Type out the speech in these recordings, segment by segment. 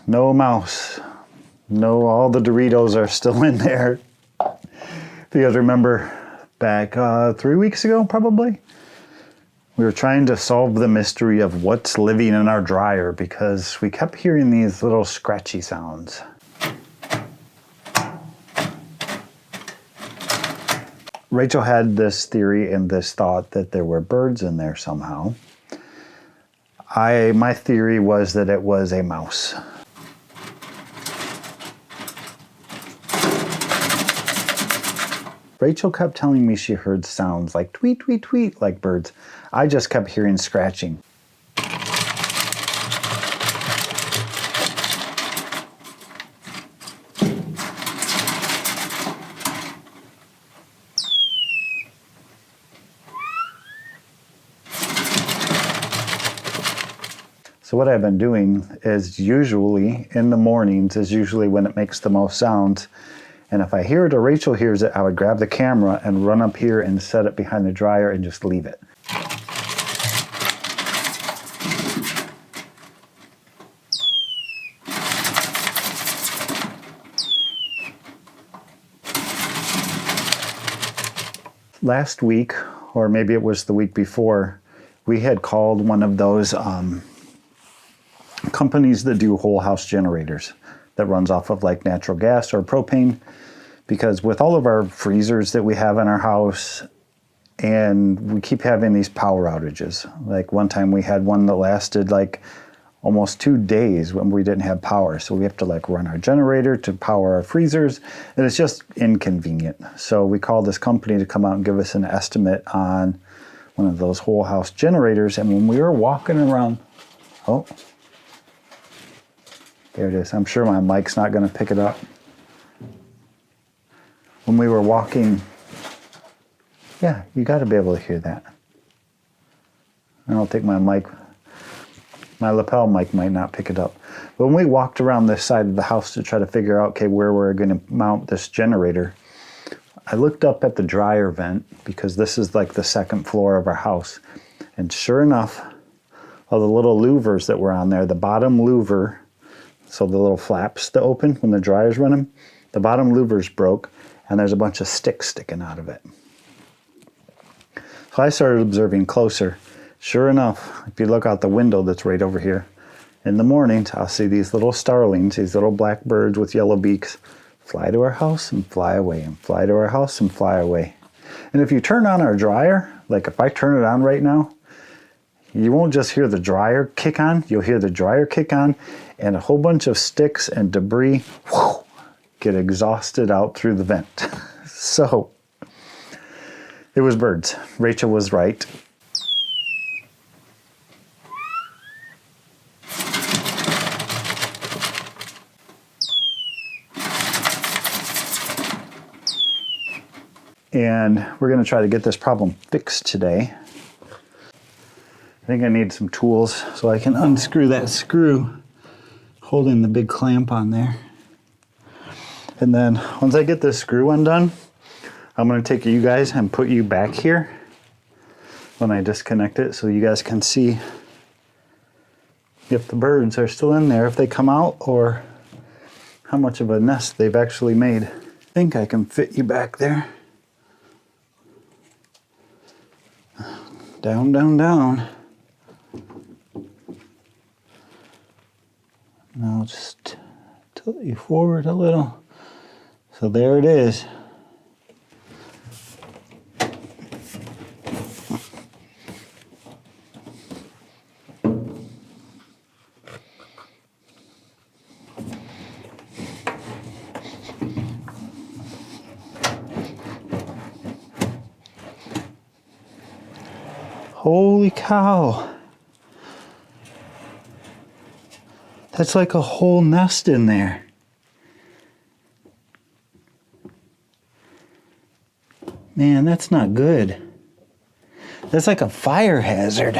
No mouse. No, all the Doritos are still in there. If you guys remember back 3 weeks ago, probably, we were trying to solve the mystery of what's living in our dryer because we kept hearing these little scratchy sounds. Rachel had this theory and this thought that there were birds in there somehow. My theory was that it was a mouse. Rachel kept telling me she heard sounds like tweet, tweet, tweet, like birds. I just kept hearing scratching. So what I've been doing is usually in the mornings is usually when it makes the most sounds. And if I hear it or Rachel hears it, I would grab the camera and run up here and set it behind the dryer and just leave it. Last week, or maybe it was the week before, we had called one of those companies that do whole house generators that runs off of like natural gas or propane, because with all of our freezers that we have in our house, and we keep having these power outages. Like one time we had one that lasted like almost 2 days when we didn't have power. So we have to like run our generator to power our freezers, and it's just inconvenient. So we called this company to come out and give us an estimate on one of those whole house generators. And when we were walking around, oh, there it is. I'm sure my mic's not going to pick it up. When we were walking, yeah, you got to be able to hear that. I don't think my lapel mic might not pick it up. But when we walked around this side of the house to try to figure out, okay, where we're going to mount this generator, I looked up at the dryer vent because this is like the second floor of our house. And sure enough, all the little louvers that were on there, the bottom louver, so the little flaps that open when the dryer's running, the bottom louver's broke, and there's a bunch of sticks sticking out of it. So I started observing closer. Sure enough, if you look out the window that's right over here, in the mornings, I'll see these little starlings, these little black birds with yellow beaks, fly to our house and fly away, and fly to our house and fly away. And if you turn on our dryer, like if I turn it on right now, you won't just hear the dryer kick on, you'll hear the dryer kick on, and a whole bunch of sticks and debris get exhausted out through the vent. So, it was birds. Rachel was right. And we're going to try to get this problem fixed today. I think I need some tools so I can unscrew that screw holding the big clamp on there. And then once I get this screw undone, I'm going to take you guys and put you back here when I disconnect it so you guys can see if the birds are still in there, if they come out, or how much of a nest they've actually made. I think I can fit you back there. Down, down, down. Now just tilt you forward a little. So there it is. Holy cow. That's like a whole nest in there. Man, that's not good. That's like a fire hazard.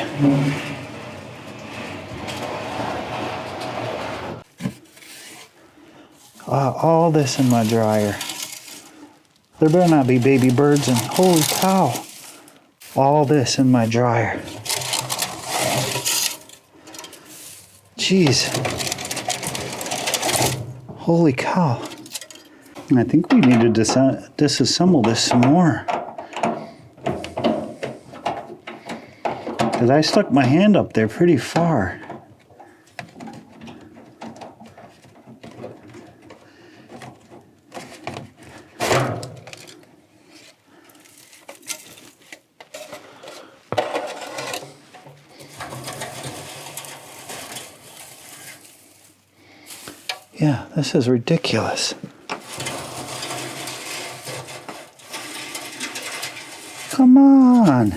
All this in my dryer. There better not be baby birds in. Holy cow. All this in my dryer. Jeez. Holy cow. I think we need to disassemble this some more. Because I stuck my hand up there pretty far. Yeah, this is ridiculous. Come on.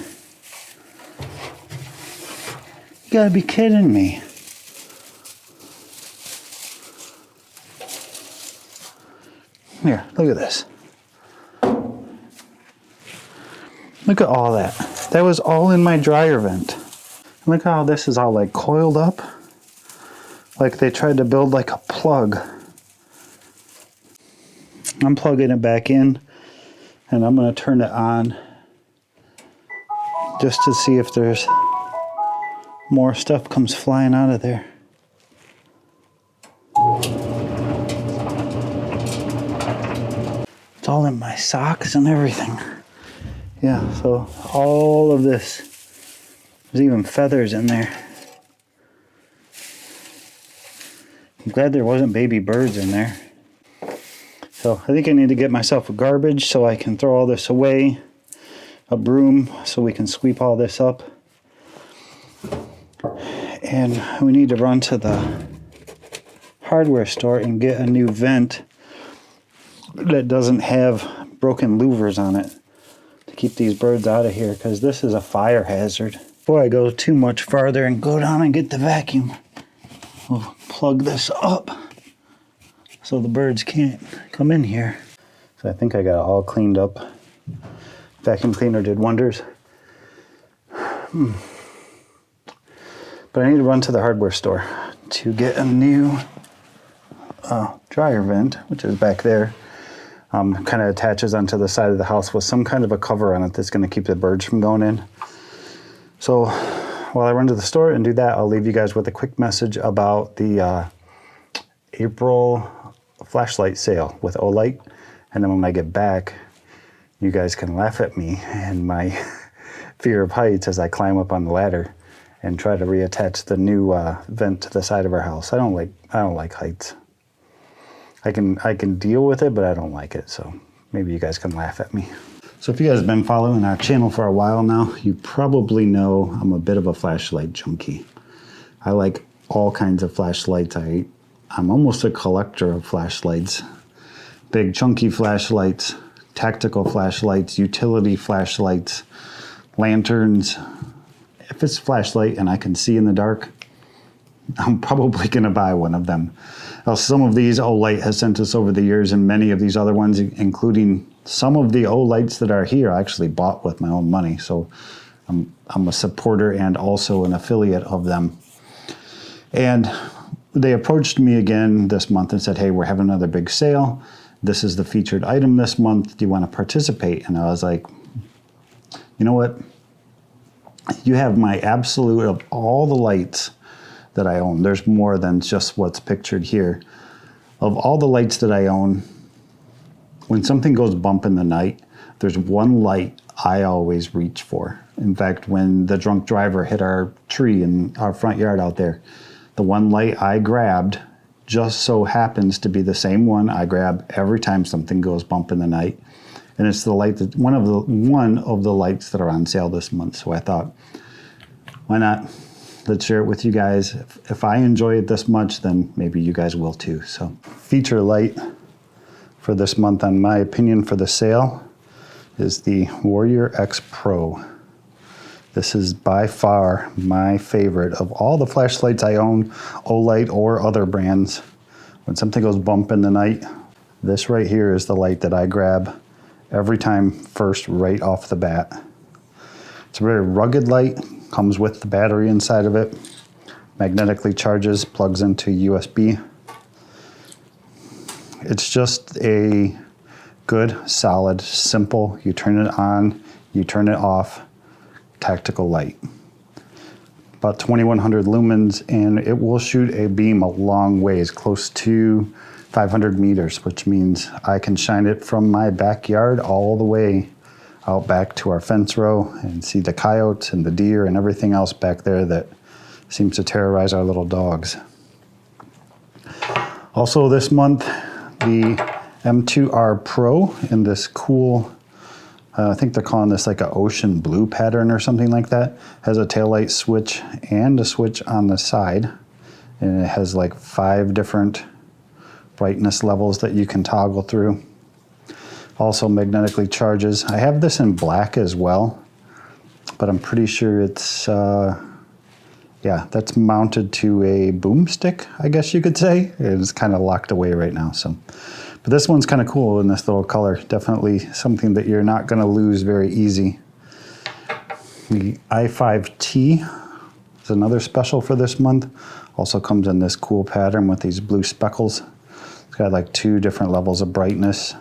You gotta be kidding me. Here, look at this. Look at all that. That was all in my dryer vent. Look how this is all like coiled up. Like they tried to build like a plug. I'm plugging it back in and I'm gonna turn it on just to see if there's more stuff comes flying out of there. It's all in my socks and everything. Yeah, so all of this, there's even feathers in there. I'm glad there wasn't baby birds in there. So I think I need to get myself a garbage so I can throw all this away. A broom so we can sweep all this up. And we need to run to the hardware store and get a new vent that doesn't have broken louvers on it to keep these birds out of here, because this is a fire hazard. Before I go too much farther and go down and get the vacuum, we'll plug this up so the birds can't come in here. So I think I got it all cleaned up. Vacuum cleaner did wonders. But I need to run to the hardware store to get a new dryer vent, which is back there. Kind of attaches onto the side of the house with some kind of a cover on it that's going to keep the birds from going in. So while I run to the store and do that, I'll leave you guys with a quick message about the April flashlight sale with OLIGHT. And then when I get back, you guys can laugh at me and my fear of heights as I climb up on the ladder and try to reattach the new vent to the side of our house. I don't like heights. I can deal with it, but I don't like it. So maybe you guys can laugh at me. So if you guys have been following our channel for a while now, you probably know I'm a bit of a flashlight junkie. I like all kinds of flashlights. I'm almost a collector of flashlights. Big chunky flashlights, tactical flashlights, utility flashlights, lanterns. If it's a flashlight and I can see in the dark, I'm probably going to buy one of them. Now, some of these OLIGHT has sent us over the years, and many of these other ones, including some of the OLIGHTs that are here, I actually bought with my own money. So I'm a supporter and also an affiliate of them. And they approached me again this month and said, hey, we're having another big sale. This is the featured item this month. Do you want to participate? And I was like, you know what? You have my absolute of all the lights that I own. There's more than just what's pictured here. Of all the lights that I own, when something goes bump in the night, there's one light I always reach for. In fact, when the drunk driver hit our tree in our front yard out there, the one light I grabbed just so happens to be the same one I grab every time something goes bump in the night. And it's the light that one of the lights that are on sale this month. So I thought, why not? Let's share it with you guys. If I enjoy it this much, then maybe you guys will too. So feature light for this month, on my opinion, for the sale is the Warrior X Pro. This is by far my favorite of all the flashlights I own, OLIGHT or other brands. When something goes bump in the night, this right here is the light that I grab every time first, right off the bat. It's a very rugged light, comes with the battery inside of it, magnetically charges, plugs into USB. It's just a good, solid, simple, you turn it on, you turn it off, tactical light. about 2100 lumens, and it will shoot a beam a long ways, close to 500 meters, which means I can shine it from my backyard all the way out back to our fence row and see the coyotes and the deer and everything else back there that seems to terrorize our little dogs. Also this month, the M2R Pro in this cool, I think they're calling this like an ocean blue pattern or something like that, has a taillight switch and a switch on the side, and it has like 5 different brightness levels that you can toggle through. Also magnetically charges. I have this in black as well, but I'm pretty sure it's, yeah, that's mounted to a boomstick, I guess you could say. It's kind of locked away right now, so. But this one's kind of cool in this little color. Definitely something that you're not going to lose very easy. The i5T is another special for this month. Also comes in this cool pattern with these blue speckles. It's got like 2 different levels of brightness.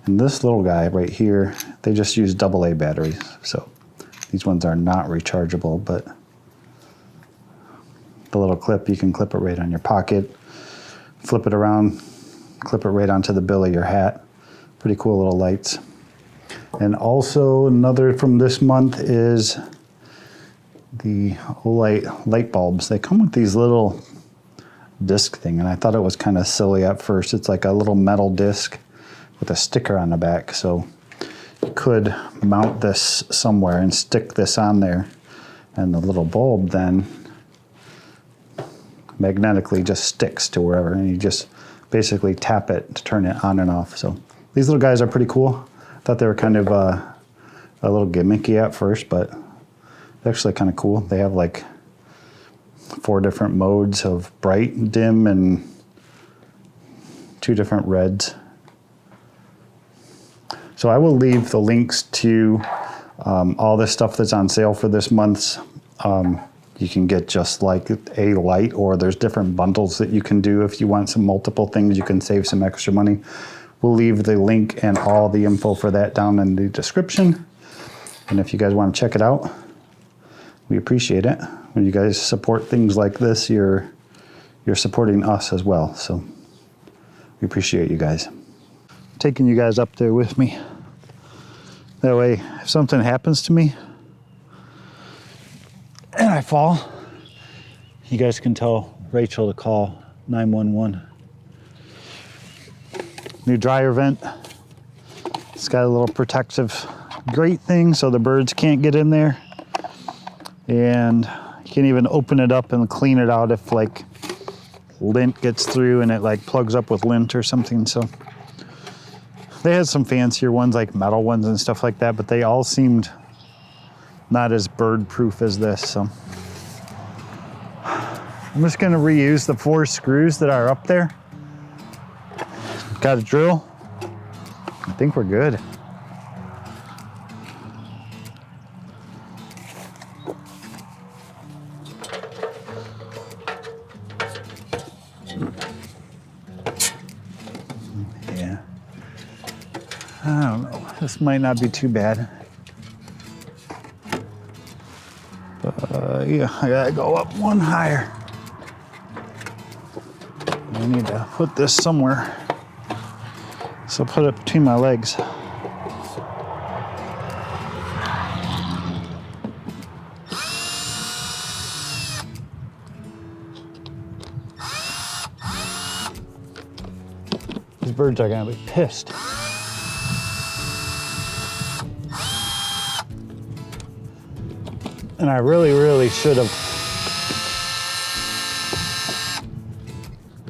And this little guy right here, they just use AA batteries. So these ones are not rechargeable, but the little clip, you can clip it right on your pocket, flip it around, clip it right onto the bill of your hat. Pretty cool little lights. And also another from this month is the OLIGHT light bulbs. They come with these little disc thing, and I thought it was kind of silly at first. It's like a little metal disc with a sticker on the back, so you could mount this somewhere and stick this on there, and the little bulb then magnetically just sticks to wherever, and you just basically tap it to turn it on and off. So these little guys are pretty cool. I thought they were kind of a little gimmicky at first, but they're actually kind of cool. They have like 4 different modes of bright, dim, and 2 different reds. So I will leave the links to all this stuff that's on sale for this month's. You can get just like a light, or there's different bundles that you can do if you want some multiple things. You can save some extra money. We'll leave the link and all the info for that down in the description. And if you guys want to check it out, we appreciate it. When you guys support things like this, you're supporting us as well. So we appreciate you guys. Taking you guys up there with me. That way, if something happens to me and I fall, you guys can tell Rachel to call 911. New dryer vent. It's got a little protective grate thing so the birds can't get in there. And you can even open it up and clean it out if like lint gets through and it like plugs up with lint or something. So they had some fancier ones, like metal ones and stuff like that, but they all seemed not as bird proof as this. So I'm just gonna reuse the 4 screws that are up there. Got a drill. I think we're good. Yeah. I don't know. This might not be too bad. But yeah, I gotta go up one higher. I need to put this somewhere. So put it between my legs. These birds are gonna be pissed. And I really should have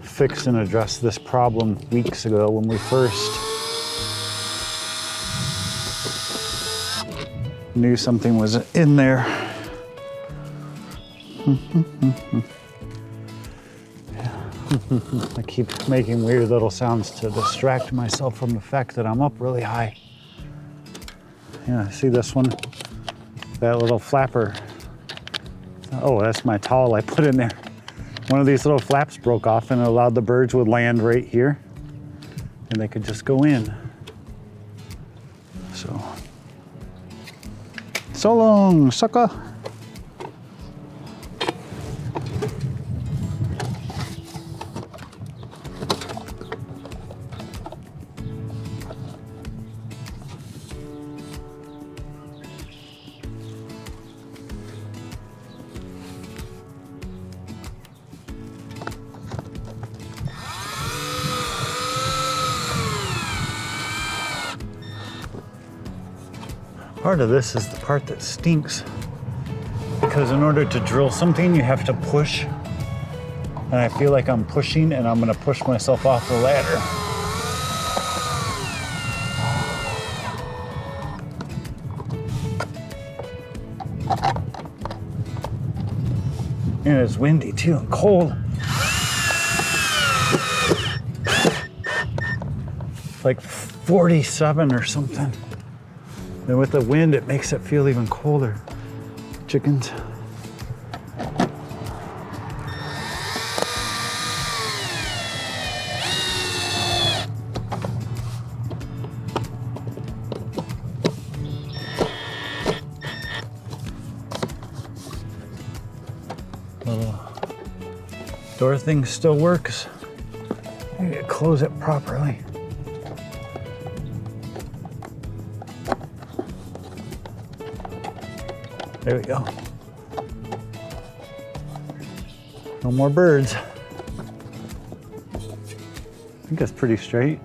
fixed and addressed this problem weeks ago when we first knew something was in there. I keep making weird little sounds to distract myself from the fact that I'm up really high. Yeah, see this one? That little flapper. Oh, that's my towel I put in there. One of these little flaps broke off and it allowed the birds would land right here and they could just go in. So long, sucker. Part of this is the part that stinks, because in order to drill something, you have to push. And I feel like I'm pushing, and I'm gonna push myself off the ladder. And it's windy too, and cold. It's like 47 or something. And with the wind, it makes it feel even colder. Chickens. Little door thing still works. I need to close it properly. There we go. No more birds. I think that's pretty straight.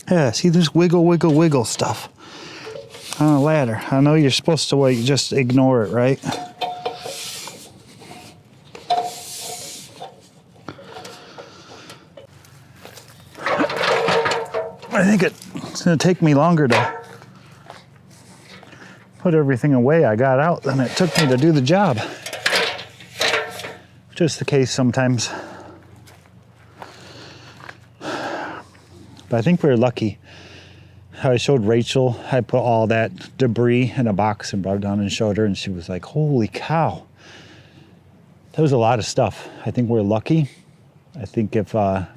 Yeah, see this wiggle, wiggle, wiggle stuff on a ladder. I know you're supposed to wait, just ignore it, right? I think it's gonna take me longer to put everything away I got out than it took me to do the job. Which is the case sometimes. But I think we were lucky. I showed Rachel, I put all that debris in a box and brought it down and showed her, and she was like, holy cow. That was a lot of stuff. I think we're lucky. I think if something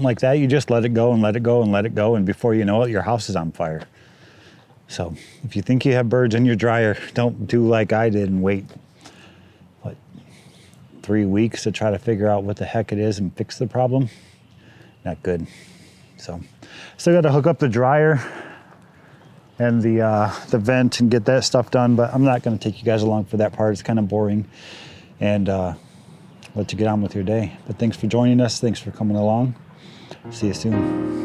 like that, you just let it go and let it go and let it go, and before you know it, your house is on fire. So if you think you have birds in your dryer, don't do like I did and wait, what, 3 weeks to try to figure out what the heck it is and fix the problem. Not good. So still got to hook up the dryer and the vent and get that stuff done, but I'm not going to take you guys along for that part. It's kind of boring, and let you get on with your day. But thanks for joining us. Thanks for coming along. See you soon.